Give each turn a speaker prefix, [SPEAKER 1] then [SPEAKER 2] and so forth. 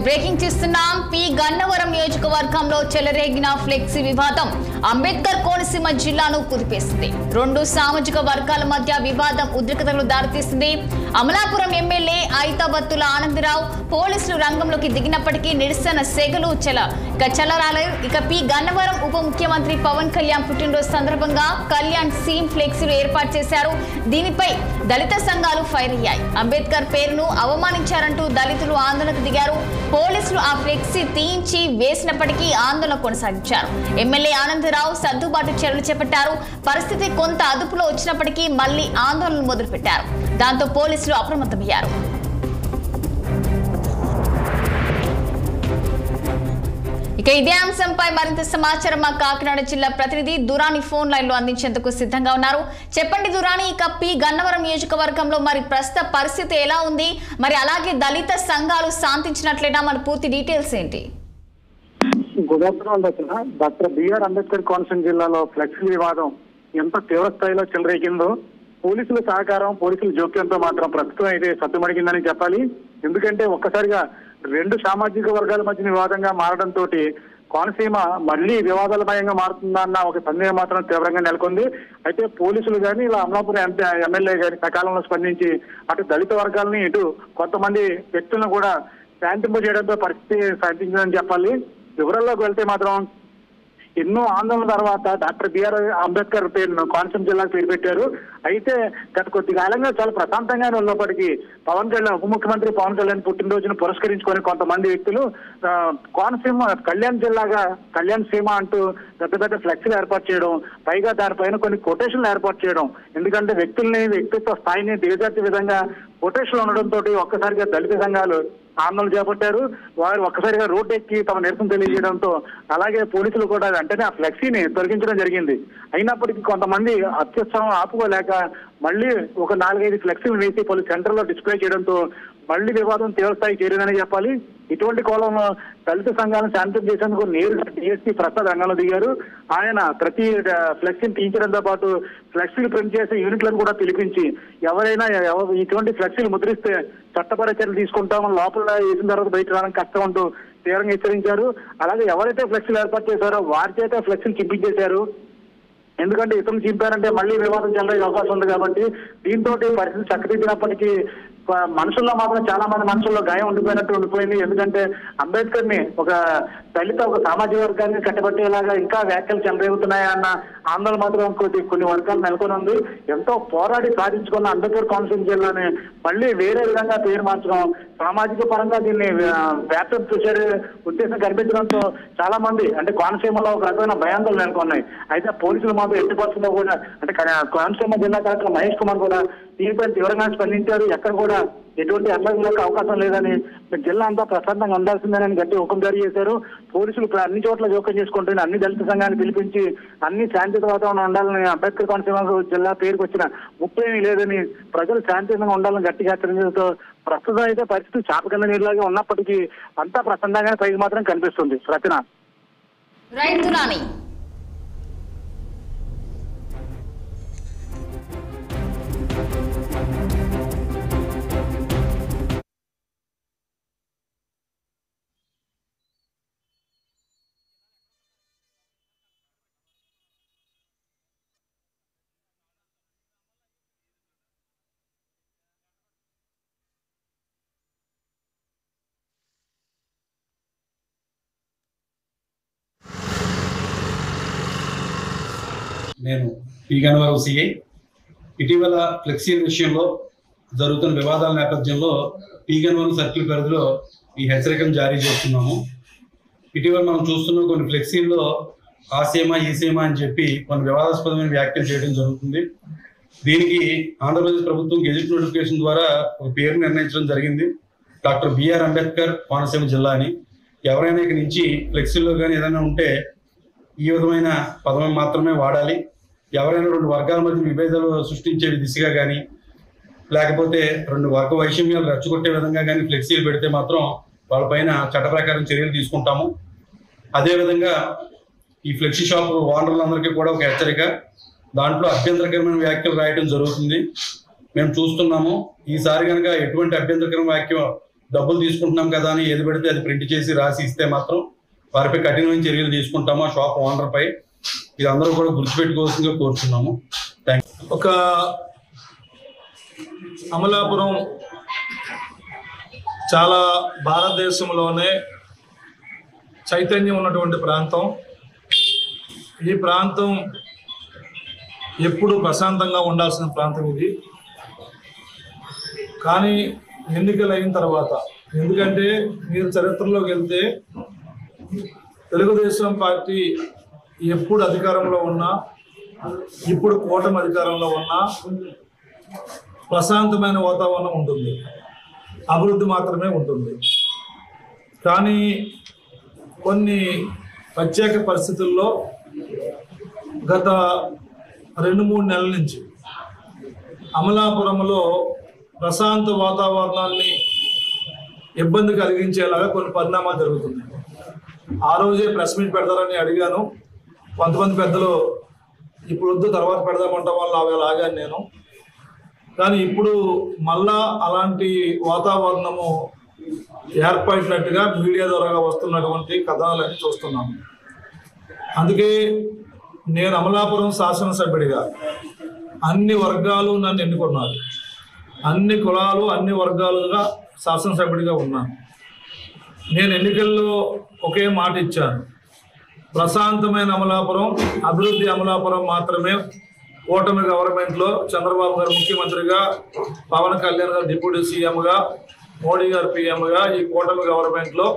[SPEAKER 1] Breaking చేస్తున్నాం. P Gannavaram నియోజకవర్గంలో చెలరేగిన ఫ్లెక్సీ వివాదం అంబేద్కర్ కోనసీమ జిల్లాను కుదిపేసింది. రెండు సామాజిక వర్గాల మధ్య వివాదం ఉద్రిక్తతకు దారితీసింది. అమలాపురం ఎమ్మెల్యే ఐతాబత్తుల ఆనందరావు పోలీసులు రంగంలోకి దిగినప్పటికీ నిరసన సెగలు చెలరాలేదు. ఇక పి గన్నవరం ఉప ముఖ్యమంత్రి పవన్ కళ్యాణ్ పుట్టినరోజు సందర్భంగా కళ్యాణ్ సీమ్ ఫ్లెక్సీలు ఏర్పాటు చేశారు. దీనిపై దళిత సంఘాలు ఫైర్ అయ్యాయి. అంబేద్కర్ పేరును అవమానించారంటూ దళితులు ఆందోళనకు దిగారు. పోలీసులు ఆ ఫ్లెక్సీ తీయించి వేసినప్పటికీ ఆందోళన కొనసాగించారు. ఎమ్మెల్యే ఆనందరావు సర్దుబాటు చర్యలు చేపట్టారు. పరిస్థితి కొంత అదుపులో వచ్చినప్పటికీ మళ్లీ ఆందోళనలు మొదలుపెట్టారు. దాంతో పోలీసులు అప్రమత్తమయ్యారు. ఇక ఇదే అంశంపై మరింత సమాచారం మా కాకినాడ జిల్లా ప్రతినిధి దురాని ఫోన్ లైన్ లో అందించేందుకు సిద్ధంగా ఉన్నారు. చెప్పండి దురాని, ఇక పి గన్నవరం నియోజకవర్గంలో మరి ప్రస్తుత పరిస్థితి ఎలా ఉంది? మరి అలాగే దళిత సంఘాలు శాంతించినట్లేనా? మరి పూర్తి డీటెయిల్స్ ఏంటి?
[SPEAKER 2] Good afternoon. Doctor B R Ambedkar Konaseema జిల్లాలో ఫ్లెక్సీ వివాదం ఎంత తీవ్ర స్థాయిలో చెలరేగిందో పోలీసుల సహకారం, పోలీసుల జోక్యంతో మాత్రం ప్రస్తుతం అయితే సద్దుమణిగిందని చెప్పాలి. ఎందుకంటే ఒక్కసారిగా రెండు సామాజిక వర్గాల మధ్య వివాదంగా మారడంతో కోనసీమ మళ్లీ వివాదాలమయంగా మారుతుందన్న ఒక సందేహం మాత్రం తీవ్రంగా నెలకొంది. అయితే పోలీసులు కానీ ఇలా అమలాపురం ఎమ్మెల్యే గారి సకాలంలో స్పందించి అటు దళిత వర్గాలని ఇటు కొంతమంది వ్యక్తులను కూడా శాంతింపు చేయడంతో పరిస్థితి శాంతించిందని చెప్పాలి. వివరాల్లోకి వెళ్తే మాత్రం ఎన్నో ఆందోళన తర్వాత డాక్టర్ బిఆర్ అంబేద్కర్ పేరును కోనసీమ జిల్లాకు పేరు పెట్టారు. అయితే గత కొద్ది కాలంగా చాలా ప్రశాంతంగానే ఉన్నప్పటికీ పవన్ కళ్యాణ్ ఉప ముఖ్యమంత్రి పవన్ కళ్యాణ్ పుట్టినరోజును పురస్కరించుకొని కొంతమంది వ్యక్తులు కోనసీమ కళ్యాణ్ జిల్లాగా కళ్యాణ్ సీమ అంటూ పెద్ద పెద్ద ఫ్లెక్సీలు ఏర్పాటు చేయడం, పైగా దానిపైన కొన్ని కొటేషన్లు ఏర్పాటు చేయడం. ఎందుకంటే వ్యక్తిత్వ స్థాయిని దిగజార్చే విధంగా కొటేషన్లు ఉండడంతో ఒక్కసారిగా దళిత సంఘాలు ఆందోళన చేపట్టారు. వారు ఒక్కసారిగా రోడ్డు ఎక్కి తమ నిరసన తెలియజేయడంతో అలాగే పోలీసులు కూడా వెంటనే ఆ ఫ్లెక్సీని తొలగించడం జరిగింది. అయినప్పటికీ కొంతమంది అత్యుత్సాహం ఆపుకోలేక మళ్ళీ ఒక 4-5 ఫ్లెక్సీలు వేసి పలు సెంటర్లో డిస్ప్లే చేయడంతో మళ్లీ వివాదం తీవ్రస్థాయికి చేరిందని చెప్పాలి. ఇటువంటి కోణంలో దళిత సంఘాలను శాంతం చేసేందుకు నేరుగా డిఎస్పీ ప్రసాద్ రంగంలో దిగారు. ఆయన ప్రతి ఫ్లెక్సీని తీయించడంతో పాటు ఫ్లెక్సీలు ప్రింట్ చేసే యూనిట్లను కూడా పిలిపించి ఎవరైనా ఇటువంటి ఫ్లెక్సీలు ముద్రిస్తే చట్టపర చర్యలు తీసుకుంటామని లోపల వేసిన తర్వాత బయట రావడానికి కష్టం అంటూ తీవ్రంగా హెచ్చరించారు. అలాగే ఎవరైతే ఫ్లెక్సీలు ఏర్పాటు చేశారో వారి చేత ఫ్లెక్సీలు చింపించేశారు. ఎందుకంటే ఇతరులు చింపారంటే మళ్ళీ వివాదం చెలరే అవకాశం ఉంది కాబట్టి దీంతో పరిస్థితి చక్కదిద్దినప్పటికీ మనుషుల్లో మాత్రం చాలా మంది మనుషుల్లో గాయం ఉండిపోయింది. ఎందుకంటే అంబేద్కర్ ని ఒక దళిత ఒక సామాజిక వర్గాన్ని కట్టబట్టేలాగా ఇంకా వ్యాఖ్యలు చెలరేగుతున్నాయన్న ఆందోళన మాత్రం కొన్ని వర్గాలు నెలకొని ఉంది. ఎంతో పోరాడి సాధించుకున్న అంబేద్కర్ కోనసీమ జిల్లాని మళ్ళీ వేరే విధంగా పేరు మార్చడం, సామాజిక పరంగా దీన్ని వ్యాప్తం చేసే ఉద్దేశం కనిపించడంతో చాలా మంది అంటే కోనసీమలో ఒక రకమైన భయాందోళన నెలకొన్నాయి. అయితే పోలీసులు మాత్రం ఎట్టి పరిస్థితుల్లో కూడా అంటే కోనసీమ జిల్లా కలెక్టర్ మహేష్ కుమార్ కూడా దీనిపై తీవ్రంగా స్పందించారు. ఎక్కడ కూడా ఎటువంటి అల్లర్లకు అవకాశం లేదని, జిల్లా అంతా ప్రశాంతంగా ఉండాల్సిందేనని గట్టి హుకుం జారీ చేశారు. పోలీసులు అన్ని చోట్ల జోక్యం చేసుకుంటున్న అన్ని దళిత సంఘాన్ని పిలిపించి అన్ని శాంతియుత వాతావరణం ఉండాలని, అంబేద్కర్ కోనసీమ జిల్లా పేరుకు వచ్చిన ముప్పేమీ లేదని, ప్రజలు శాంతియుతంగా ఉండాలని గట్టిగా హెచ్చరించడంతో ప్రస్తుతం అయితే పరిస్థితి చాపకింద నీరులాగా ఉన్నప్పటికీ అంతా ప్రశాంతంగానే పైకి మాత్రం కనిపిస్తుంది. రచన
[SPEAKER 3] నేను పి గన్నవరం సిఐ. ఇటీవల ఫ్లెక్సీల విషయంలో జరుగుతున్న వివాదాల నేపథ్యంలో పి గన్నవరం సర్కిల్ పరిధిలో ఈ హెచ్చరికను జారీ చేస్తున్నాము. ఇటీవల మనం చూస్తున్న కొన్ని ఫ్లెక్సీల్లో ఆ సీమ ఈ సీమ అని చెప్పి కొన్ని వివాదాస్పదమైన వ్యాఖ్యలు చేయడం జరుగుతుంది. దీనికి ఆంధ్రప్రదేశ్ ప్రభుత్వం గెజిట్ నోటిఫికేషన్ ద్వారా ఒక పేరు నిర్ణయించడం జరిగింది, డాక్టర్ బిఆర్ అంబేద్కర్ కోనసీమ జిల్లా అని. ఎవరైనా ఇక నుంచి ఫ్లెక్సీల్లో కానీ ఏదైనా ఉంటే ఈ విధమైన పదం మాత్రమే వాడాలి. ఎవరైనా రెండు వర్గాల మధ్య విభేదాలు సృష్టించే దిశగా కానీ లేకపోతే రెండు వర్గ వైషమ్యాలు రెచ్చగొట్టే విధంగా కానీ ఫ్లెక్సీలు పెడితే మాత్రం వాళ్ళపైన చట్ట ప్రకారం చర్యలు తీసుకుంటాము. అదేవిధంగా ఈ ఫ్లెక్సీ షాప్ ఓనర్లందరికీ కూడా ఒక హెచ్చరిక, దాంట్లో అభ్యంతరకరమైన వ్యాఖ్యలు రాయడం జరుగుతుంది. మేము చూస్తున్నాము. ఈసారి కనుక ఎటువంటి అభ్యంతరకరమైన డబ్బులు తీసుకుంటున్నాం కదా అని ఏది పెడితే అది ప్రింట్ చేసి రాసి ఇస్తే మాత్రం వారిపై కఠినమైన చర్యలు తీసుకుంటాము ఆ షాప్ ఓనర్ పై. ఇది అందరూ కూడా గుర్తుపెట్టుకోవాల్సిందిగా కోరుతున్నాము.
[SPEAKER 4] ఒక అమలాపురం చాలా భారతదేశంలోనే చైతన్యం ఉన్నటువంటి ప్రాంతం. ఈ ప్రాంతం ఎప్పుడు ప్రశాంతంగా ఉండాల్సిన ప్రాంతం ఇది. కానీ ఎన్నికలు అయిన తర్వాత, ఎందుకంటే మీరు చరిత్రలోకి వెళ్తే తెలుగుదేశం పార్టీ ఎప్పుడు అధికారంలో ఉన్నా, ఇప్పుడు కూటమి అధికారంలో ఉన్నా ప్రశాంతమైన వాతావరణం ఉంటుంది, అభివృద్ధి మాత్రమే ఉంటుంది. కానీ కొన్ని ప్రత్యేక పరిస్థితుల్లో గత 2-3 నెలల నుంచి అమలాపురంలో ప్రశాంత వాతావరణాన్ని ఇబ్బంది కలిగించేలాగా కొన్ని పరిణామాలు జరుగుతున్నాయి. ఆ రోజే ప్రెస్ మీట్ పెడతారని అడిగాను. కొంతమంది పెద్దలు ఇప్పుడు వద్దు తర్వాత పెడదామంటాం వాళ్ళు ఆగాను నేను. కానీ ఇప్పుడు మళ్ళా అలాంటి వాతావరణము ఏర్పడినట్టుగా మీడియా ద్వారా వస్తున్నటువంటి కథనాలన్నీ చూస్తున్నాము. అందుకే నేను అమలాపురం శాసనసభ్యుడిగా అన్ని వర్గాలు నన్ను ఎన్నుకున్నారు. అన్ని కులాలు అన్ని వర్గాలుగా శాసనసభ్యుడిగా ఉన్నాను. నేను ఎన్నికల్లో ఒకే మాట ఇచ్చాను, ప్రశాంతమైన అమలాపురం, అభివృద్ధి అమలాపురం మాత్రమే కూటమి గవర్నమెంట్లో చంద్రబాబు గారు ముఖ్యమంత్రిగా, పవన్ కళ్యాణ్ గారు డిప్యూటీ సీఎంగా, మోడీ గారు పీఎంగా ఈ కూటమి గవర్నమెంట్లో